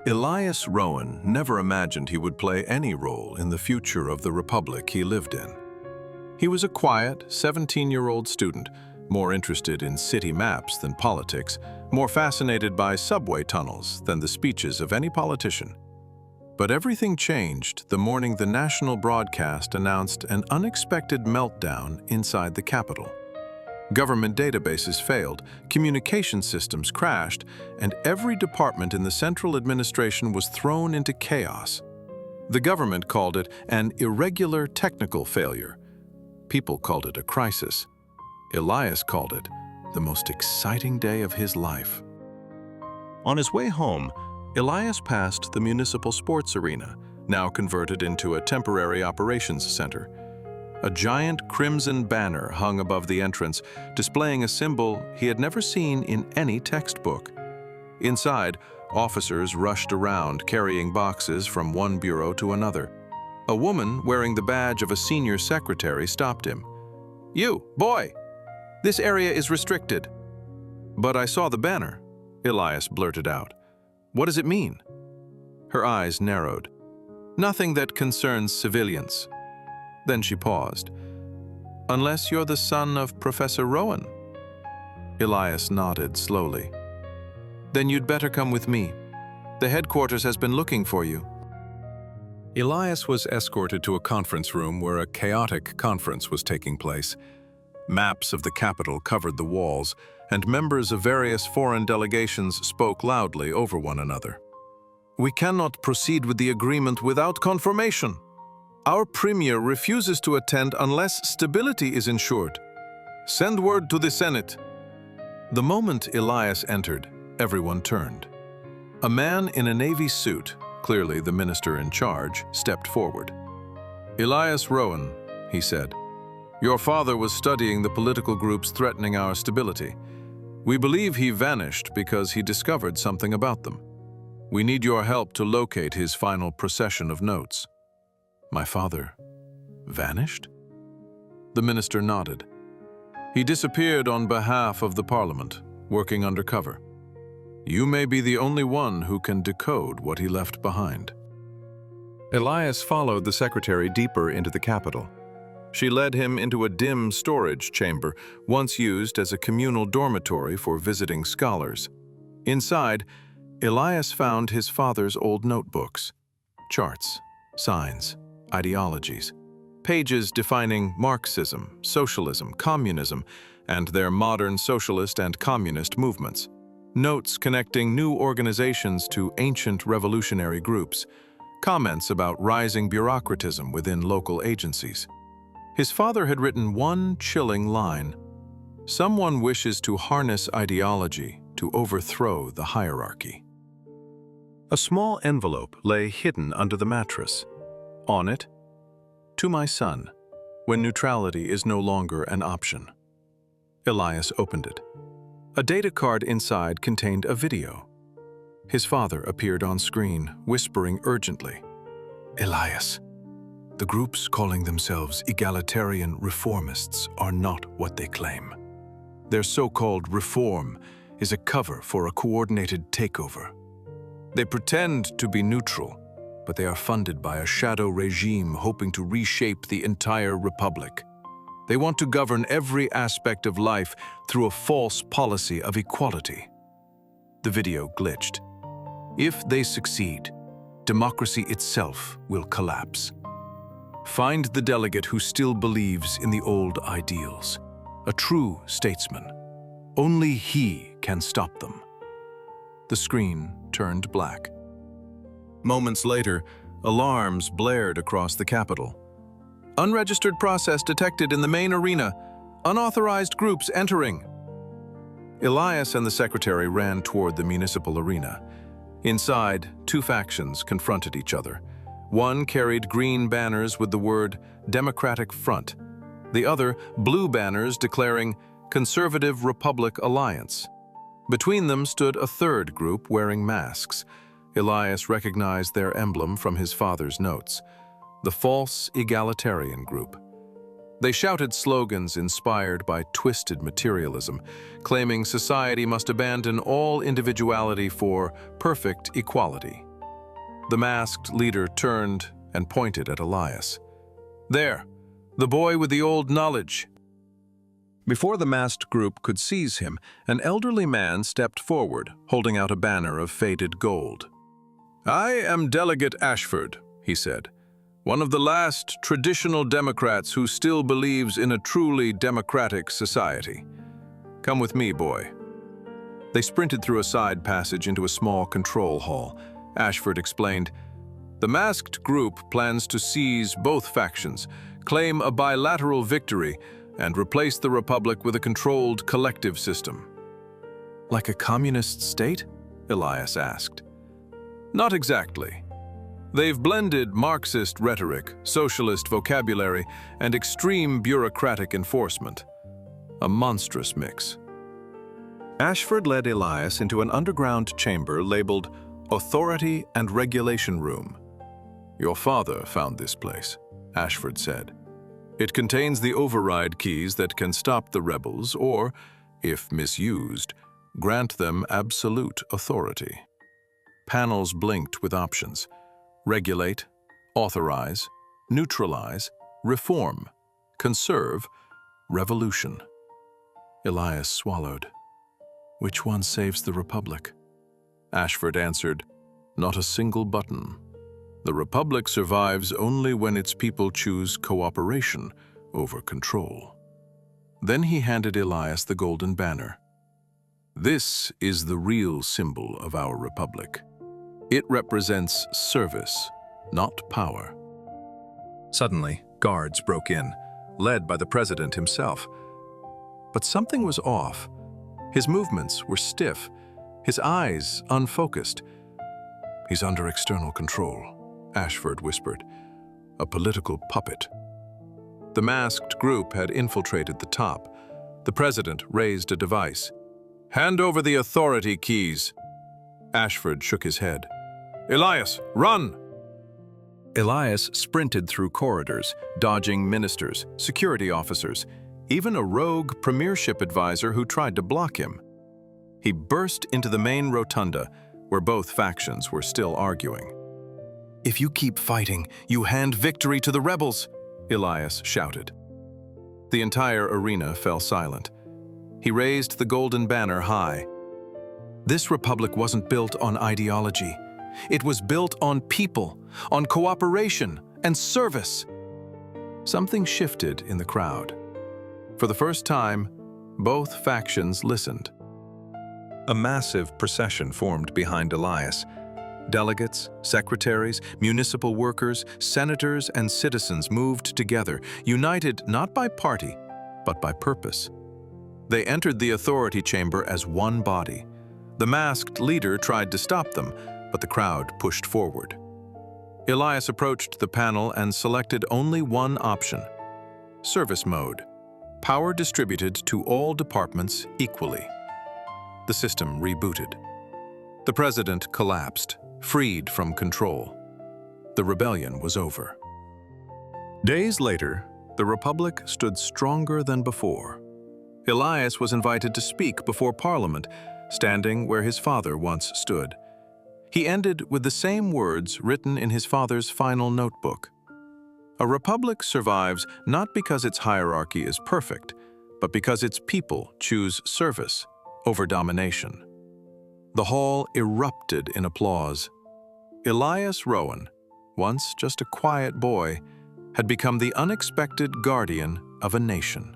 Elias Rowan never imagined he would play any role in the future of the republic he lived in. He was a quiet, 17-year-old student, more interested in city maps than politics, more fascinated by subway tunnels than the speeches of any politician. But everything changed the morning the national broadcast announced an unexpected meltdown inside the Capitol. Government databases failed, communication systems crashed, and every department in the central administration was thrown into chaos. The government called it an irregular technical failure. People called it a crisis. Elias called it the most exciting day of his life. On his way home, Elias passed the Municipal sports arena, now converted into a temporary operations center. A giant crimson banner hung above the entrance, displaying a symbol he had never seen in any textbook. Inside, officers rushed around, carrying boxes from one bureau to another. A woman wearing the badge of a senior secretary stopped him. "You, boy! This area is restricted." "But I saw the banner," Elias blurted out. "What does it mean?" Her eyes narrowed. "Nothing that concerns civilians." Then she paused. "Unless you're the son of Professor Rowan?" Elias nodded slowly. "Then you'd better come with me. The headquarters has been looking for you." Elias was escorted to a conference room where a chaotic conference was taking place. Maps of the capital covered the walls, and members of various foreign delegations spoke loudly over one another. "We cannot proceed with the agreement without confirmation. Our premier refuses to attend unless stability is ensured. Send word to the Senate." The moment Elias entered, everyone turned. A man in a navy suit, clearly the minister in charge, stepped forward. "Elias Rowan," he said, "your father was studying the political groups threatening our stability. We believe he vanished because he discovered something about them. We need your help to locate his final procession of notes." "My father vanished?" The minister nodded. "He disappeared on behalf of the parliament, working undercover. You may be the only one who can decode what he left behind." Elias followed the secretary deeper into the Capitol. She led him into a dim storage chamber, once used as a communal dormitory for visiting scholars. Inside, Elias found his father's old notebooks, charts, signs, ideologies, pages defining Marxism, socialism, communism, and their modern socialist and communist movements, notes connecting new organizations to ancient revolutionary groups, comments about rising bureaucratism within local agencies. His father had written one chilling line: "Someone wishes to harness ideology to overthrow the hierarchy." A small envelope lay hidden under the mattress. On it, "To my son, when neutrality is no longer an option." Elias opened it. A data card inside contained a video. His father appeared on screen, whispering urgently, "Elias, the groups calling themselves egalitarian reformists are not what they claim. Their so-called reform is a cover for a coordinated takeover. They pretend to be neutral, but they are funded by a shadow regime hoping to reshape the entire republic. They want to govern every aspect of life through a false policy of equality." The video glitched. "If they succeed, democracy itself will collapse. Find the delegate who still believes in the old ideals, a true statesman. Only he can stop them." The screen turned black. Moments later, alarms blared across the Capitol. "Unregistered process detected in the main arena. Unauthorized groups entering." Elias and the secretary ran toward the municipal arena. Inside, two factions confronted each other. One carried green banners with the word Democratic Front. The other, blue banners declaring Conservative Republic Alliance. Between them stood a third group wearing masks. Elias recognized their emblem from his father's notes, the false egalitarian group. They shouted slogans inspired by twisted materialism, claiming society must abandon all individuality for perfect equality. The masked leader turned and pointed at Elias. "There, the boy with the old knowledge." Before the masked group could seize him, an elderly man stepped forward, holding out a banner of faded gold. "I am Delegate Ashford," he said, "one of the last traditional Democrats who still believes in a truly democratic society. Come with me, boy." They sprinted through a side passage into a small control hall. Ashford explained, "The masked group plans to seize both factions, claim a bilateral victory, and replace the Republic with a controlled collective system." "Like a communist state?" Elias asked. "Not exactly. They've blended Marxist rhetoric, socialist vocabulary, and extreme bureaucratic enforcement. A monstrous mix." Ashford led Elias into an underground chamber labeled Authority and Regulation Room. "Your father found this place," Ashford said. "It contains the override keys that can stop the rebels or, if misused, grant them absolute authority." Panels blinked with options: regulate, authorize, neutralize, reform, conserve, revolution. Elias swallowed. "Which one saves the Republic?" Ashford answered, "Not a single button. The Republic survives only when its people choose cooperation over control." Then he handed Elias the golden banner. "This is the real symbol of our Republic. It represents service, not power." Suddenly, guards broke in, led by the president himself. But something was off. His movements were stiff, his eyes unfocused. "He's under external control," Ashford whispered. "A political puppet." The masked group had infiltrated the top. The president raised a device. "Hand over the authority keys." Ashford shook his head. "Elias, run!" Elias sprinted through corridors, dodging ministers, security officers, even a rogue premiership advisor who tried to block him. He burst into the main rotunda, where both factions were still arguing. "If you keep fighting, you hand victory to the rebels," Elias shouted. The entire arena fell silent. He raised the golden banner high. This republic wasn't built on ideology. It was built on people, on cooperation and service. Something shifted in the crowd. For the first time, both factions listened. A massive procession formed behind Elias. Delegates, secretaries, municipal workers, senators, and citizens moved together, united not by party, but by purpose. They entered the authority chamber as one body. The masked leader tried to stop them, but the crowd pushed forward. Elias approached the panel and selected only one option: service mode, power distributed to all departments equally. The system rebooted. The president collapsed, freed from control. The rebellion was over. Days later, the Republic stood stronger than before. Elias was invited to speak before Parliament, standing where his father once stood. He ended with the same words written in his father's final notebook. "A republic survives not because its hierarchy is perfect, but because its people choose service over domination." The hall erupted in applause. Elias Rowan, once just a quiet boy, had become the unexpected guardian of a nation.